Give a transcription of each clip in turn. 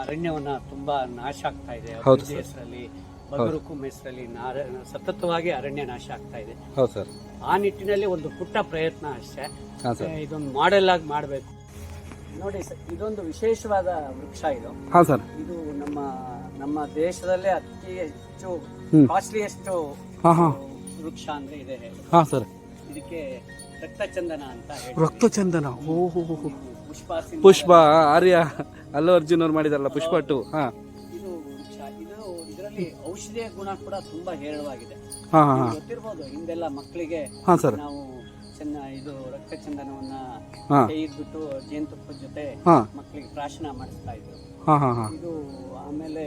ಅರಣ್ಯವನ್ನ ತುಂಬಾ ನಾಶ ಆಗ್ತಾ ಇದೆ. ಹೌದು ಅಭಿವೃದ್ಧಿ ಸರ್. ಹೆಸರಲ್ಲಿ, ಬಗರುಕುಂ ಹೆಸರಲ್ಲಿ ಸತತವಾಗಿ ಅರಣ್ಯ ನಾಶ ಆಗ್ತಾ ಇದೆ. ಹೌದು ಸರ್. ಆ ನಿಟ್ಟಿನಲ್ಲಿ ಒಂದು ಪುಟ್ಟ ಪ್ರಯತ್ನ ಅಷ್ಟೇ. ಹಾಂ ಸರ್. ಇದೊಂದು ಮಾಡೆಲ್ ಆಗಿ ಮಾಡಬೇಕು. ನೋಡಿ ಸರ್, ಇದೊಂದು ವಿಶೇಷವಾದ ವೃಕ್ಷ ಇದು. ಹಾಂ ಸರ್. ಇದು ನಮ್ಮ ದೇಶದಲ್ಲೇ ಅತಿ ಹೆಚ್ಚು ಕಾಸ್ಟ್ಲಿಯೆಸ್ಟ್ ವೃಕ್ಷ ಅಂದ್ರೆ ಇದೆ. ಹಾಂ ಸರ್. ಇದಕ್ಕೆ ರಕ್ತಚಂದನ ಅಂತ ಹೇಳಿ. ರಕ್ತಚಂದನ. ಓಹೋ. ಪುಷ್ಪ ಆರ್ಯ ಅಲ್ಲು ಅರ್ಜುನ್ ಅವ್ರು ಮಾಡಿದಾರಲ್ಲ ಪುಷ್ಪ 2. ಹಾಂ. ಇದು ವೃಕ್ಷ. ಇದರಲ್ಲಿ ಔಷಧೀಯ ಗುಣ ಕೂಡ ತುಂಬಾ ಹೇರಳವಾಗಿದೆ. ಹಾಂ ಹಾಂ. ಗೊತ್ತಿರ್ಬೋದು, ಹಿಂದೆಲ್ಲ ಮಕ್ಕಳಿಗೆ ಹಾಂ ಸರ್. ನಾವು ಇದು ರಕ್ತಚಂದನವನ್ನ ಇದ್ಬಿಟ್ಟು ಜೇನುತುಪ್ಪದ ಜೊತೆ ಮಕ್ಕಳಿಗೆ ಪ್ರಾಶನ ಮಾಡಿಸ್ತಾ ಇದ್ರು. ಇದು ಆಮೇಲೆ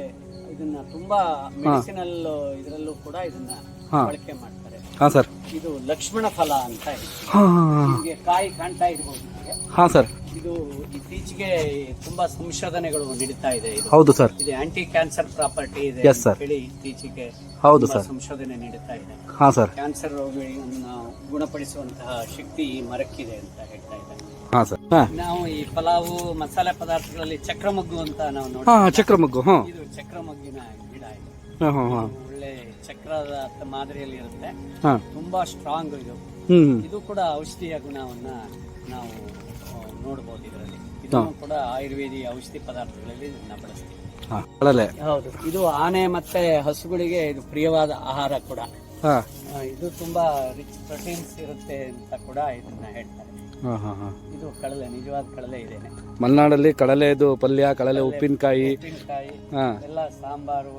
ಇದನ್ನ ತುಂಬಾ ಮೆಡಿಸಿನಲ್ ಇದರಲ್ಲೂ ಕೂಡ ಇದನ್ನ ಬಳಕೆ ಮಾಡ್ತಾರೆ. ಇದು ಲಕ್ಷ್ಮಣ ಫಲ ಅಂತ ನಿಮಗೆ ಕಾಯಿ ಕಾಣ್ತಾ ಇರ್ಬೋದು. ಇದು ಇತ್ತೀಚೆಗೆ ತುಂಬಾ ಸಂಶೋಧನೆಗಳು ನಡೀತಾ ಇದೆ. ಹೌದು ಸರ್. ಇದು ಆಂಟಿ ಕ್ಯಾನ್ಸರ್ ಪ್ರಾಪರ್ಟಿ ಇದೆ ಹೇಳಿ ಇತ್ತೀಚೆಗೆ ಸಂಶೋಧನೆ ನಡೀತಾ ಇದೆ. ಕ್ಯಾನ್ಸರ್ ರೋಗಿಗಳನ್ನು ಗುಣಪಡಿಸುವಂತಹ ಶಕ್ತಿ ಈ ಮರಕ್ಕಿದೆ ಅಂತ ಹೇಳ್ತಾ ಇದ್ದಾರೆ. ನಾವು ಈ ಪಲಾವು ಮಸಾಲೆ ಪದಾರ್ಥಗಳಲ್ಲಿ ಚಕ್ರಮಗ್ಗು ಅಂತ ನಾವು ನೋಡಿ. ಚಕ್ರಮಗ್ಗು ಇದು ಚಕ್ರಮಗ್ಗಿನ ಗಿಡ ಇದೆ. ಒಳ್ಳೆ ಚಕ್ರದ ಮಾದರಿಯಲ್ಲಿ ಇರುತ್ತೆ. ತುಂಬಾ ಸ್ಟ್ರಾಂಗ್ ಇದು. ಇದು ಕೂಡ ಔಷಧೀಯ ಗುಣವನ್ನ ನಾವು ನೋಡಬಹುದು ಇದರಲ್ಲಿ. ಇದನ್ನು ಕೂಡ ಆಯುರ್ವೇದಿ ಔಷಧಿ ಪದಾರ್ಥಗಳಲ್ಲಿ ಬಳಸ್ತೀವಿ. ಹೌದು. ಇದು ಆನೆ ಮತ್ತೆ ಹಸುಗಳಿಗೆ ಇದು ಪ್ರಿಯವಾದ ಆಹಾರ ಕೂಡ. ಇದು ತುಂಬಾ ರಿಚ್ ಪ್ರೋಟೀನ್ಸ್ ಇರುತ್ತೆ ಅಂತ ಕೂಡ ಇದನ್ನ ಹೇಳ್ತಾರೆ. ಇದು ಕಡಲೆ, ನಿಜವಾದ ಕಡಲೆ ಇದೇನೆ. ಮಲೆನಾಡಲ್ಲಿ ಕಡಲೆದು ಪಲ್ಯ, ಕಡಲೆ ಉಪ್ಪಿನಕಾಯಿ ಎಲ್ಲ ಸಾಂಬಾರು.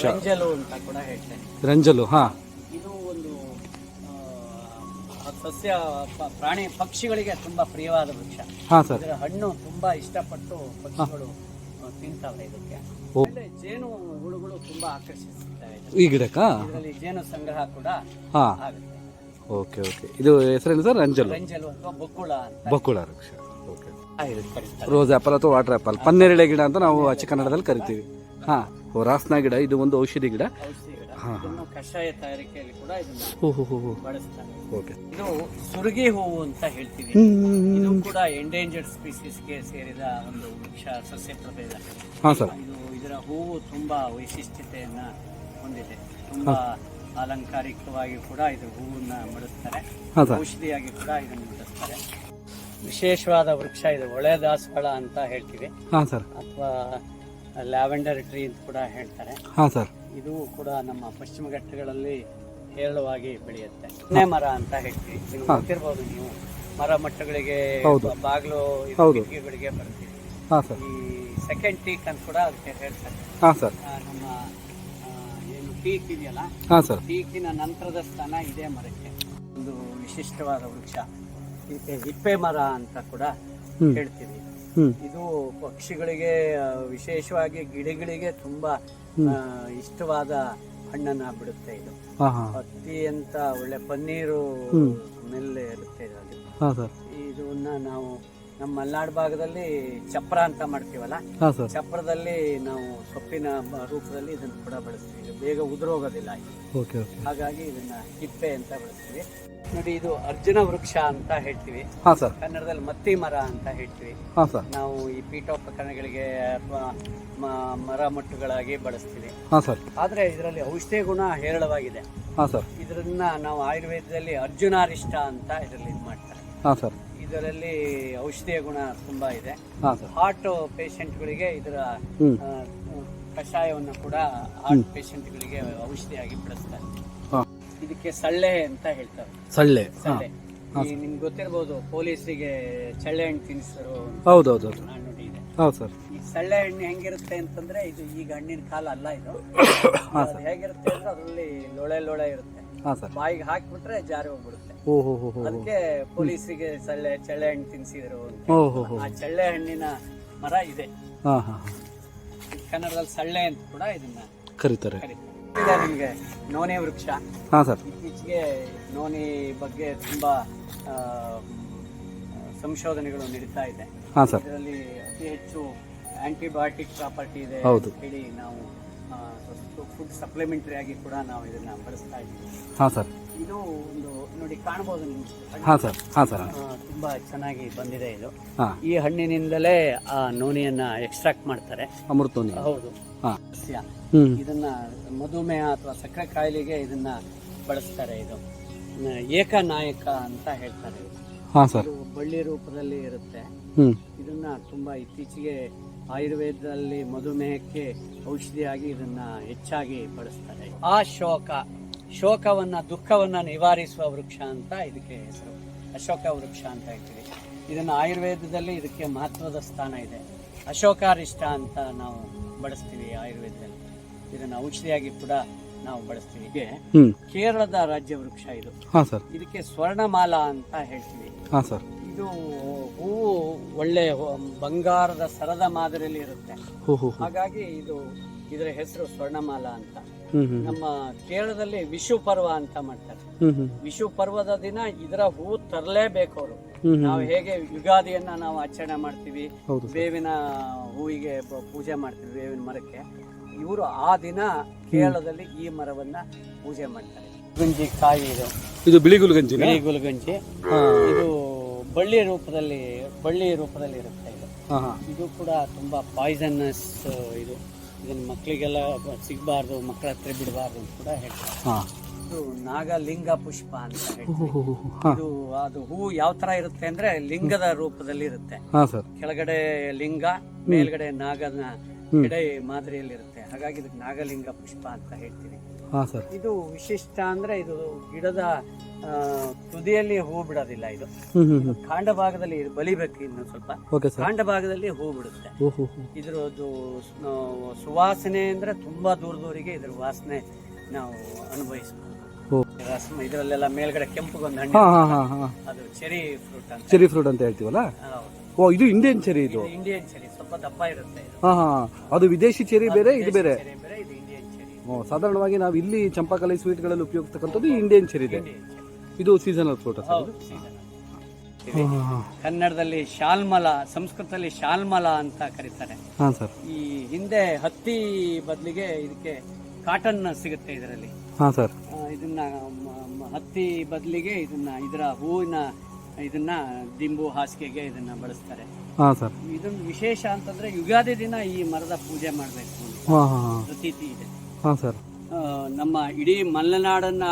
ರಂಜಲು ಅಂತ ಕೂಡ ಹೇಳ್ತೇನೆ. ರಂಜಲು. ಇದು ಒಂದು ಸಸ್ಯ ಪ್ರಾಣಿ ಪಕ್ಷಿಗಳಿಗೆ ತುಂಬಾ ಪ್ರಿಯವಾದ ವೃಕ್ಷ. ಇದರ ಹಣ್ಣು ತುಂಬಾ ಇಷ್ಟಪಟ್ಟು ಪಕ್ಷಿಗಳು ತಿಂತಾವೆ. ಇದಕ್ಕೆ ಜೇನು ಹುಳುಗಳು ತುಂಬಾ ಆಕರ್ಷಿಸುತ್ತವೆ ಈ ಗಿಡಕ್ಕ. ಇದರಲ್ಲಿ ಜೇನು ಸಂಗ್ರಹ ಕೂಡ ಆಗುತ್ತೆ. Okay okay. ಇದು ಹೆಸರೇನು ಸರ್? ರಂಜಲು. ರಂಜಲು ಅಥವಾ ಬಕ್ಕುಳ ಅಂತ. ಬಕ್ಕುಳ ವೃಕ್ಷ. ರೋಸ್ ಆಪಲ್ ಅಥವಾ ವಾಟರ್ ಆಪಲ್, ಪನ್ನೇರಳೆ ಗಿಡ ಅಂತ ನಾವು ಅಚ್ಚ ಕನ್ನಡದಲ್ಲಿ ಕರಿತೀವಿ. ರಾಸ್ನ ಗಿಡ. ಇದು ಒಂದು ಔಷಧಿ ಗಿಡ. ಕಷಾಯ ತಯಾರಿಕೆಯಲ್ಲಿ ಕೂಡ ಇದನ್ನ ಬಳಸ್ತಾರೆ. ಇದು ಸುರಗಿ ಹೂವು ಅಂತ ಹೇಳ್ತೀವಿ. ಇದು ಕೂಡ ಎಂಡೇಂಜರ್ಡ್ ಸ್ಪೀಸೀಸ್ಗೆ ಸೇರಿದ ಒಂದು ವೃಕ್ಷ, ಸಸ್ಯ ಪ್ರಭೇದ. ಇದು ಇದರ ಹೂವು ತುಂಬಾ ವೈಶಿಷ್ಟ್ಯತೆಯನ್ನ ಹೊಂದಿದೆ. ತುಂಬಾ ಅಲಂಕಾರಿಕವಾಗಿ ಕೂಡ ಇದರ ಹೂವನ್ನ ಬಳಸ್ತಾರೆ. ಔಷಧಿಯಾಗಿ ಕೂಡ ಇದನ್ನು ಬಳಸ್ತಾರೆ. ವಿಶೇಷವಾದ ವೃಕ್ಷ ಇದು. ಒಳ್ಳೆ ದಾಸವಾಳ ಅಂತ ಹೇಳ್ತೀವಿ ಅಥವಾ ಲ್ಯಾವೆಂಡರ್ ಟ್ರೀ ಅಂತ ಕೂಡ ಹೇಳ್ತಾರೆ. ಇದು ಕೂಡ ನಮ್ಮ ಪಶ್ಚಿಮ ಘಟ್ಟಗಳಲ್ಲಿ ಹೇರಳವಾಗಿ ಬೆಳೆಯುತ್ತೆ. ಎಣ್ಣೆ ಮರ ಅಂತ ಹೇಳ್ತೀವಿ. ನಿಮ್ಗೆ ಗೊತ್ತಿರಬಹುದು, ನೀವು ಮರ ಮಟ್ಟಗಳಿಗೆ, ಬಾಗಿಲು ಕಿಟಕಿಗಳಿಗೆ ಬರ್ತೀವಿ. ಈ ಸೆಕೆಂಡ್ ಟೀಕ್ ಅಂತ ಕೂಡ ಅದಕ್ಕೆ ಹೇಳ್ತಾರೆ. ನಮ್ಮ ಏನು ಟೀಕ್ ಇದೆಯಲ್ಲ, ಟೀಕಿನ ನಂತರದ ಸ್ಥಾನ ಇದೇ ಮರಕ್ಕೆ. ಒಂದು ವಿಶಿಷ್ಟವಾದ ವೃಕ್ಷ. ಇದಕ್ಕೆ ಹಿಪ್ಪೆ ಮರ ಅಂತ ಕೂಡ ಹೇಳ್ತೀವಿ. ಇದು ಪಕ್ಷಿಗಳಿಗೆ, ವಿಶೇಷವಾಗಿ ಗಿಡಗಳಿಗೆ ತುಂಬಾ ಇಷ್ಟವಾದ ಹಣ್ಣನ್ನ ಬಿಡುತ್ತೆ. ಇದು ಹತ್ತಿ ಅಂತ ಒಳ್ಳೆ ಪನ್ನೀರು ಮೇಲೆ ಇರುತ್ತೆ. ಇದನ್ನ ನಾವು ನಮ್ಮ ಮಲೆನಾಡು ಭಾಗದಲ್ಲಿ ಚಪ್ರ ಅಂತ ಮಾಡ್ತೀವಲ್ಲ, ಚಪ್ರದಲ್ಲಿ ನಾವು ಸೊಪ್ಪಿನ ರೂಪದಲ್ಲಿ ಇದನ್ನು ಕೂಡ ಬಳಸ್ತೀವಿ. ಇದು ಬೇಗ ಉದುರೋಗೋದಿಲ್ಲ. ಹಾಗಾಗಿ ಇದನ್ನ ಹಿಪ್ಪೆ ಅಂತ ಬಳಸ್ತೀವಿ. ನೋಡಿ, ಇದು ಅರ್ಜುನ ವೃಕ್ಷ ಅಂತ ಹೇಳ್ತೀವಿ. ಕನ್ನಡದಲ್ಲಿ ಮತ್ತಿ ಮರ ಅಂತ ಹೇಳ್ತೀವಿ. ನಾವು ಈ ಪೀಠೋಪಕರಣಗಳಿಗೆ ಅಥವಾ ಮರ ಮಟ್ಟುಗಳಾಗಿ ಬಳಸ್ತೀವಿ. ಆದ್ರೆ ಇದರಲ್ಲಿ ಔಷಧೀಯ ಗುಣ ಹೇರಳವಾಗಿದೆ. ಇದನ್ನ ನಾವು ಆಯುರ್ವೇದದಲ್ಲಿ ಅರ್ಜುನಾರಿಷ್ಟ ಅಂತ ಇದರಲ್ಲಿ ಮಾಡ್ತಾರೆ. ಇದರಲ್ಲಿ ಔಷಧೀಯ ಗುಣ ತುಂಬಾ ಇದೆ. ಹಾರ್ಟ್ ಪೇಷಂಟ್ಗಳಿಗೆ ಇದರ ಕಷಾಯವನ್ನು ಕೂಡ ಹಾರ್ಟ್ ಪೇಷಂಟ್ಗಳಿಗೆ ಔಷಧಿಯಾಗಿ ಬಳಸ್ತಾರೆ. ಇದಕ್ಕೆ ಸಳ್ಳೆ ಅಂತ ಹೇಳ್ತಾರೆ. ಸಳ್ಳೆ. ನಿಮ್ಗೆ ಗೊತ್ತಿರಬಹುದು, ಪೊಲೀಸರಿಗೆ ಚಳ್ಳೆ ಹಣ್ಣು ತಿನ್ನಿಸರು ನುಡಿ ಇದೆ. ಈ ಸಳ್ಳೆ ಹಣ್ಣು ಹೆಂಗಿರುತ್ತೆ ಅಂತಂದ್ರೆ, ಇದು ಈಗ ಹಣ್ಣಿನ ಕಾಲ ಅಲ್ಲ. ಇದು ಹೇಗಿರುತ್ತೆ ಅಂದ್ರೆ ಅದರಲ್ಲಿ ಲೋಳೆ ಇರುತ್ತೆ. ಬಾಯಿಗೆ ಹಾಕ್ಬಿಟ್ರೆ ಜಾರಿ ಹೋಗ್ಬಿಡುತ್ತೆ. ಅದಕ್ಕೆ ಪೊಲೀಸರಿಗೆ ಚಳ್ಳೆ ಹಣ್ಣು ತಿನ್ಸಿದ್ರು. ಆ ಚಳ್ಳೆ ಹಣ್ಣಿನ ಮರ ಇದೆ. ಕನ್ನಡದಲ್ಲಿ ಸಳ್ಳೆ ಅಂತ ಕೂಡ ಇದನ್ನ ಕರೀತಾರೆ. ನಿಮ್ಗೆ ನೋನಿ ವೃಕ್ಷ. ಇತ್ತೀಚೆಗೆ ನೋನಿ ಬಗ್ಗೆ ತುಂಬಾ ಸಂಶೋಧನೆಗಳು ನಡೀತಾ ಇದೆ. ಇದರಲ್ಲಿ ಅತಿ ಹೆಚ್ಚು ಆಂಟಿಬಯೋಟಿಕ್ ಪ್ರಾಪರ್ಟಿ ಇದೆ ಹೇಳಿ ನಾವು ಫುಡ್ ಸಪ್ಲಿಮೆಂಟರಿ ಆಗಿ ಕೂಡ ನಾವು ಇದನ್ನ ಬಳಸ್ತಾ ಇದ್ದೀವಿ. ಇದು ಒಂದು ನೋಡಿ ಕಾಣ್ಬೋದು ನಿಮ್ಗೆ. ಹಾಂ ಸರ್, ಹಾಂ ಸರ್. ತುಂಬಾ ಚೆನ್ನಾಗಿ ಬಂದಿದೆ ಇದು. ಹಾಂ, ಈ ಹಣ್ಣಿನಿಂದಲೇ ಆ ನೋನಿಯನ್ನ ಎಕ್ಸ್ಟ್ರಾಕ್ಟ್ ಮಾಡ್ತಾರೆ. ಅಮೃತ ನೋನಿ. ಹೌದು. ಹಾಂ. ಸಸ್ಯ. ಹ್ಞೂ. ಇದನ್ನ ಮಧುಮೇಹ ಅಥವಾ ಸಕ್ಕರೆ ಕಾಯಿಲೆಗೆ ಇದನ್ನ ಬಳಸ್ತಾರೆ. ಇದು ಏಕನಾಯಕ ಅಂತ ಹೇಳ್ತಾರೆ. ಹಾಂ ಸರ್. ಇದು ಬಳ್ಳಿ ರೂಪದಲ್ಲಿ ಇರುತ್ತೆ. ಹ್ಞೂ. ಇದನ್ನ ತುಂಬಾ ಇತ್ತೀಚೆಗೆ ಆಯುರ್ವೇದದಲ್ಲಿ ಮಧುಮೇಹಕ್ಕೆ ಔಷಧಿಯಾಗಿ ಇದನ್ನ ಹೆಚ್ಚಾಗಿ ಬಳಸ್ತಾರೆ. ಆ ಶೋಕವನ್ನ ದುಃಖವನ್ನ ನಿವಾರಿಸುವ ವೃಕ್ಷ ಅಂತ ಇದಕ್ಕೆ ಹೆಸರು. ಅಶೋಕ ವೃಕ್ಷ ಅಂತ ಹೇಳ್ತೀವಿ. ಇದನ್ನ ಆಯುರ್ವೇದದಲ್ಲಿ ಇದಕ್ಕೆ ಮಹತ್ವದ ಸ್ಥಾನ ಇದೆ. ಅಶೋಕಾರಿಷ್ಟ ಅಂತ ನಾವು ಬಳಸ್ತೀವಿ ಆಯುರ್ವೇದದಲ್ಲಿ. ಇದನ್ನ ಔಷಧಿಯಾಗಿ ಕೂಡ ನಾವು ಬಳಸ್ತೀವಿ. ಹೀಗೆ ಕೇರಳದ ರಾಜ್ಯ ವೃಕ್ಷ ಇದು. ಹಾಂ ಸರ್. ಇದಕ್ಕೆ ಸ್ವರ್ಣಮಾಲ ಅಂತ ಹೇಳ್ತೀವಿ. ಹಾಂ ಸರ್. ಇದು ಹೂವು ಒಳ್ಳೆ ಬಂಗಾರದ ಸರದ ಮಾದರಿಯಲ್ಲಿ ಇರುತ್ತೆ. ಹಾಗಾಗಿ ಇದರ ಹೆಸರು ಸ್ವರ್ಣಮಾಲ ಅಂತ. ನಮ್ಮ ಕೇರಳದಲ್ಲಿ ವಿಷು ಪರ್ವ ಅಂತ ಮಾಡ್ತಾರೆ. ವಿಷು ಪರ್ವದ ದಿನ ಇದರ ಹೂವು ತರಲೇಬೇಕು ಅವರು. ನಾವು ಹೇಗೆ ಯುಗಾದಿಯನ್ನ ನಾವು ಆಚರಣೆ ಮಾಡ್ತೀವಿ, ಬೇವಿನ ಹೂವಿಗೆ ಪೂಜೆ ಮಾಡ್ತೀವಿ, ಬೇವಿನ ಮರಕ್ಕೆ, ಇವರು ಆ ದಿನ ಕೇರಳದಲ್ಲಿ ಈ ಮರವನ್ನ ಪೂಜೆ ಮಾಡ್ತಾರೆ. ಗುಂಜಿ ಕಾಯಿ ಇದು ಬಿಳಿ ಗುಲ್ಗಂಜಿ. ಇದು ಬಳ್ಳಿ ರೂಪದಲ್ಲಿ ಇರುತ್ತೆ. ಇದು ಕೂಡ ತುಂಬಾ ಪಾಯ್ಸನಸ್. ಇದನ್ನ ಮಕ್ಕಳಿಗೆಲ್ಲ ಸಿಗಬಾರ್ದು, ಮಕ್ಕಳ ಹತ್ರ ಬಿಡಬಾರ್ದು ಅಂತ ಕೂಡ ಹೇಳ್ತಾರೆ. ಇದು ನಾಗಲಿಂಗ ಪುಷ್ಪ ಅಂತ ಹೇಳ್ತೀವಿ. ಇದು ಅದು ಹೂವು ಯಾವ ತರ ಇರುತ್ತೆ ಅಂದ್ರೆ ಲಿಂಗದ ರೂಪದಲ್ಲಿ ಇರುತ್ತೆ. ಕೆಳಗಡೆ ಲಿಂಗ, ಮೇಲ್ಗಡೆ ನಾಗನ ಎಡೆ ಮಾದರಿಯಲ್ಲಿ ಇರುತ್ತೆ. ಹಾಗಾಗಿ ಇದಕ್ಕೆ ನಾಗಲಿಂಗ ಪುಷ್ಪ ಅಂತ ಹೇಳ್ತೀವಿ. ಇದು ವಿಶಿಷ್ಟ ಅಂದ್ರೆ ಇದು ಗಿಡದ ತುದಿಯಲ್ಲಿ ಹೂ ಬಿಡೋದಿಲ್ಲ. ಇದು ಕಾಂಡ ಭಾಗದಲ್ಲಿ ಬಲಿಬೇಕು. ಇನ್ನು ಸ್ವಲ್ಪ ಕಾಂಡ ಭಾಗದಲ್ಲಿ ಹೂ ಬಿಡುತ್ತೆ. ಇದ್ರದ್ದು ಸುವಾಸನೆ ಅಂದ್ರೆ ತುಂಬಾ ದೂರದವರೆಗೆ ಇದ್ರ ವಾಸನೆ ನಾವು ಅನುಭವಿಸಬಹುದು. ಇದರಲ್ಲೆಲ್ಲ ಮೇಲ್ಗಡೆ ಕೆಂಪುಗೊಂದು ಹಣ್ಣು, ಅದು ಚೆರಿ ಫ್ರೂಟ್ ಅಂತ ಹೇಳ್ತೀವಲ್ಲ. ಇದು ಇಂಡಿಯನ್ ಚೆರಿ. ಇದು ಇಂಡಿಯನ್ ಚೆರಿ, ಸ್ವಲ್ಪ ದಪ್ಪ ಇರುತ್ತೆ. ಅದು ವಿದೇಶಿ ಚೆರಿ ಬೇರೆ, ಇದು ಬೇರೆ. ಸಾಧಾರಣವಾಗಿ ನಾವು ಇಲ್ಲಿ ಚಂಪಾಕಲಿ ಸ್ವೀಟ್ಗಳಲ್ಲಿ ಉಪಯೋಗಿಸ್ತಕ್ಕಂಥದ್ದು ಇಂಡಿಯನ್ ಚೆರಿ ಇದೆ. ಇದು ಸೀಸನಲ್ ಫ್ರೂಟ್. ಕನ್ನಡದಲ್ಲಿ ಶಾಲ್ಮಲ, ಸಂಸ್ಕೃತದಲ್ಲಿ ಶಾಲ್ಮಲ ಅಂತ ಕರೀತಾರೆ. ಈ ಹಿಂದೆ ಹತ್ತಿ ಬದಲಿಗೆ ಇದಕ್ಕೆ ಕಾಟನ್ ಸಿಗುತ್ತೆ ಇದರಲ್ಲಿ. ಇದನ್ನ ಹತ್ತಿ ಬದಲಿಗೆ ಇದರ ಹೂವಿನ ದಿಂಬು ಹಾಸಿಗೆಗೆ ಇದನ್ನ ಬಳಸ್ತಾರೆ. ಇದೊಂದು ವಿಶೇಷ ಅಂತಂದ್ರೆ ಯುಗಾದಿ ದಿನ ಈ ಮರದ ಪೂಜೆ ಮಾಡಬೇಕು ಪ್ರತೀತಿ ಇದೆ. ನಮ್ಮ ಇಡೀ ಮಲೆನಾಡನ್ನ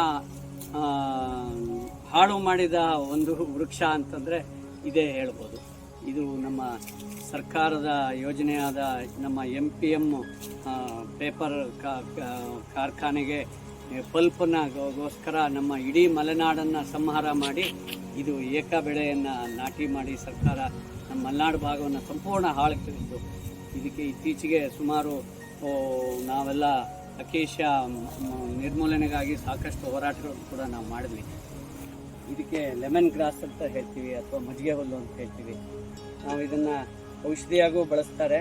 ಹಾಳು ಮಾಡಿದ ಒಂದು ವೃಕ್ಷ ಅಂತಂದ್ರೆ ಇದೇ ಹೇಳ್ಬೋದು. ಇದು ನಮ್ಮ ಸರ್ಕಾರದ ಯೋಜನೆಯಾದ ನಮ್ಮ MPM ಪೇಪರ್ ಕಾರ್ಖಾನೆಗೆ ಪಲ್ಪ್ಗೋಸ್ಕರ ನಮ್ಮ ಇಡೀ ಮಲೆನಾಡನ್ನು ಸಂಹಾರ ಮಾಡಿ ಇದು ಏಕ ಬೆಳೆಯನ್ನು ನಾಟಿ ಮಾಡಿ ಸರ್ಕಾರ ನಮ್ಮ ಮಲೆನಾಡು ಭಾಗವನ್ನು ಸಂಪೂರ್ಣ ಹಾಳು ತೆಗೆದು ಇದಕ್ಕೆ ಇತ್ತೀಚೆಗೆ ಸುಮಾರು ನಾವೆಲ್ಲ ಅಕೇಶಿಯಾ ನಿರ್ಮೂಲನೆಗಾಗಿ ಸಾಕಷ್ಟು ಹೋರಾಟಗಳನ್ನು ಕೂಡ ನಾವು ಮಾಡಿದ್ವಿ. ಇದಕ್ಕೆ ಲೆಮನ್ ಗ್ರಾಸ್ ಅಂತ ಹೇಳ್ತೀವಿ ಅಥವಾ ಮಜ್ಜಿಗೆ ಹುಲ್ಲು ಅಂತ ಹೇಳ್ತೀವಿ. ನಾವು ಇದನ್ನು ಔಷಧಿಯಾಗೂ ಬಳಸ್ತಾರೆ.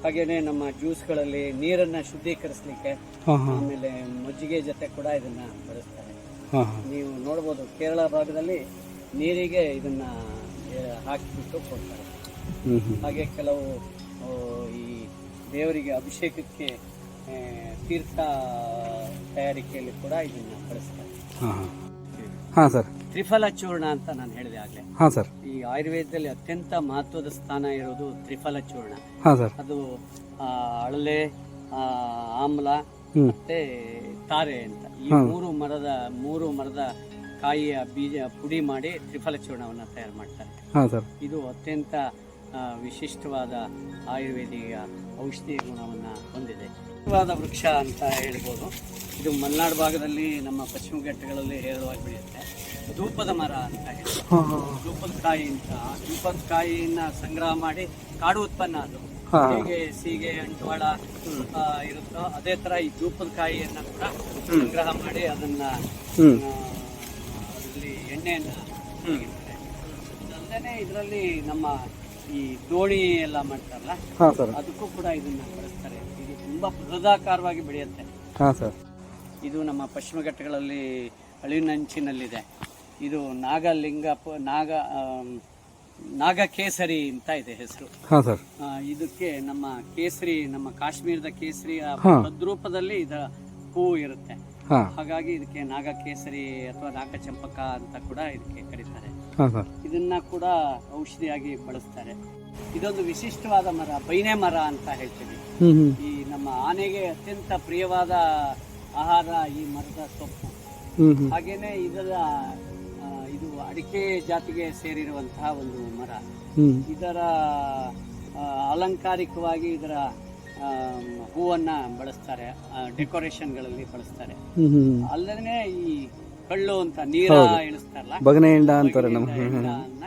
ಹಾಗೇನೆ ನಮ್ಮ ಜ್ಯೂಸ್ಗಳಲ್ಲಿ ನೀರನ್ನು ಶುದ್ಧೀಕರಿಸಲಿಕ್ಕೆ, ಆಮೇಲೆ ಮಜ್ಜಿಗೆ ಜೊತೆ ಕೂಡ ಇದನ್ನು ಬಳಸ್ತಾರೆ. ನೀವು ನೋಡ್ಬೋದು ಕೇರಳ ಭಾಗದಲ್ಲಿ ನೀರಿಗೆ ಇದನ್ನ ಹಾಕಿಬಿಟ್ಟು ಕೊಡ್ತಾರೆ. ಹಾಗೆ ಕೆಲವು ಈ ದೇವರಿಗೆ ಅಭಿಷೇಕಕ್ಕೆ ತೀರ್ಥ ತಯಾರಿಕೆಯಲ್ಲಿ ಕೂಡ ಇದನ್ನ ಬಳಸ್ತಾರೆ. ತ್ರಿಫಲ ಚೂರ್ಣ ಅಂತ ನಾನು ಹೇಳಿದೆ ಆಗ್ಲೇ. ಈ ಆಯುರ್ವೇದದಲ್ಲಿ ಅತ್ಯಂತ ಮಹತ್ವದ ಸ್ಥಾನ ಇರೋದು ತ್ರಿಫಲ ಚೂರ್ಣ. ಅದು ಅಳಲೆ, ಆಮ್ಲ ಮತ್ತೆ ತಾರೆ ಅಂತ ಈ ಮೂರು ಮರದ ಕಾಯಿಯ ಬೀಜ ಪುಡಿ ಮಾಡಿ ತ್ರಿಫಲ ಚೂರ್ಣವನ್ನು ತಯಾರು ಮಾಡ್ತಾರೆ. ಇದು ಅತ್ಯಂತ ವಿಶಿಷ್ಟವಾದ ಆಯುರ್ವೇದಿಕ ಔಷಧಿ ಗುಣವನ್ನು ಹೊಂದಿದೆ. ವೃಕ್ಷ ಅಂತ ಹೇಳ್ಬೋದು. ಇದು ಮಲೆನಾಡು ಭಾಗದಲ್ಲಿ ನಮ್ಮ ಪಶ್ಚಿಮ ಘಟ್ಟಗಳಲ್ಲಿ ಹೇರಳವಾಗಿ ಬೆಳೆಯುತ್ತೆ. ಧೂಪದ ಮರ ಅಂತ ಹೇಳ್ಬೋದು. ಧೂಪದ ಕಾಯಿ ಅಂತ, ಧೂಪದ ಕಾಯಿಯನ್ನ ಸಂಗ್ರಹ ಮಾಡಿ ಕಾಡು ಉತ್ಪನ್ನ ಅದು ಹೇಗೆ ಸೀಗೆ ಅಂಟ್ವಾಳ ಇರುತ್ತೋ ಅದೇ ತರ ಈ ಧೂಪದ ಕಾಯಿಯನ್ನ ಕೂಡ ಸಂಗ್ರಹ ಮಾಡಿ ಅದನ್ನ ಅದರಲ್ಲಿ ಎಣ್ಣೆಯನ್ನ ತೆಗಿತಾರೆ. ಅದಲ್ಲದೆ ಇದರಲ್ಲಿ ನಮ್ಮ ಈ ದೋಣಿ ಎಲ್ಲ ಮಾಡ್ತಾರಲ್ಲ, ಅದಕ್ಕೂ ಕೂಡ ಇದನ್ನ ಬಳಸ್ತಾರೆ. ಇದು ತುಂಬಾ ಬೃಹದಾಕಾರವಾಗಿ ಬೆಳೆಯುತ್ತೆ. ಇದು ನಮ್ಮ ಪಶ್ಚಿಮ ಘಟ್ಟಗಳಲ್ಲಿ ಅಳಿವಿನಂಚಿನಲ್ಲಿದೆ. ಇದು ನಾಗಕೇಸರಿ ಅಂತ ಇದೆ ಹೆಸರು. ಇದಕ್ಕೆ ನಮ್ಮ ಕೇಸರಿ, ನಮ್ಮ ಕಾಶ್ಮೀರದ ಕೇಸರಿ ತದ್ರೂಪದಲ್ಲಿ ಇದರ ಹೂವು ಇರುತ್ತೆ. ಹಾ ಹಾಗಾಗಿ ಇದಕ್ಕೆ ನಾಗಕೇಸರಿ ಅಥವಾ ನಾಗಚಂಪಕ ಅಂತ ಕೂಡ ಇದಕ್ಕೆ ಕರೀತಾರೆ. ಹಾ ಸರ್. ಇದನ್ನ ಕೂಡ ಔಷಧಿಯಾಗಿ ಬಳಸ್ತಾರೆ. ಇದೊಂದು ವಿಶಿಷ್ಟವಾದ ಮರ, ಬೈನೆ ಮರ ಅಂತ ಹೇಳ್ತೀವಿ. ಈ ನಮ್ಮ ಆನೆಗೆ ಅತ್ಯಂತ ಪ್ರಿಯವಾದ ಆಹಾರ ಈ ಮರದ ಸೊಪ್ಪು. ಹಾಗೇನೆ ಇದು ಅಡಿಕೆ ಜಾತಿಗೆ ಸೇರಿರುವಂತಹ ಒಂದು ಮರ. ಇದರ ಅಲಂಕಾರಿಕವಾಗಿ ಇದರ ಹೂವನ್ನ ಬಳಸ್ತಾರೆ, ಡೆಕೋರೇಷನ್ಗಳಲ್ಲಿ ಬಳಸ್ತಾರೆ. ಅಲ್ಲದೆ ಈ ಕಳ್ಳು ಅಂತ ನೀರ ಇಳಿಸ್ತಾರಲ್ಲ, ಬಗನೆ ಎಂಡ ಅಂತಾರೆ ನಮ್ಮ ಬಗನೆ ಎಂಡ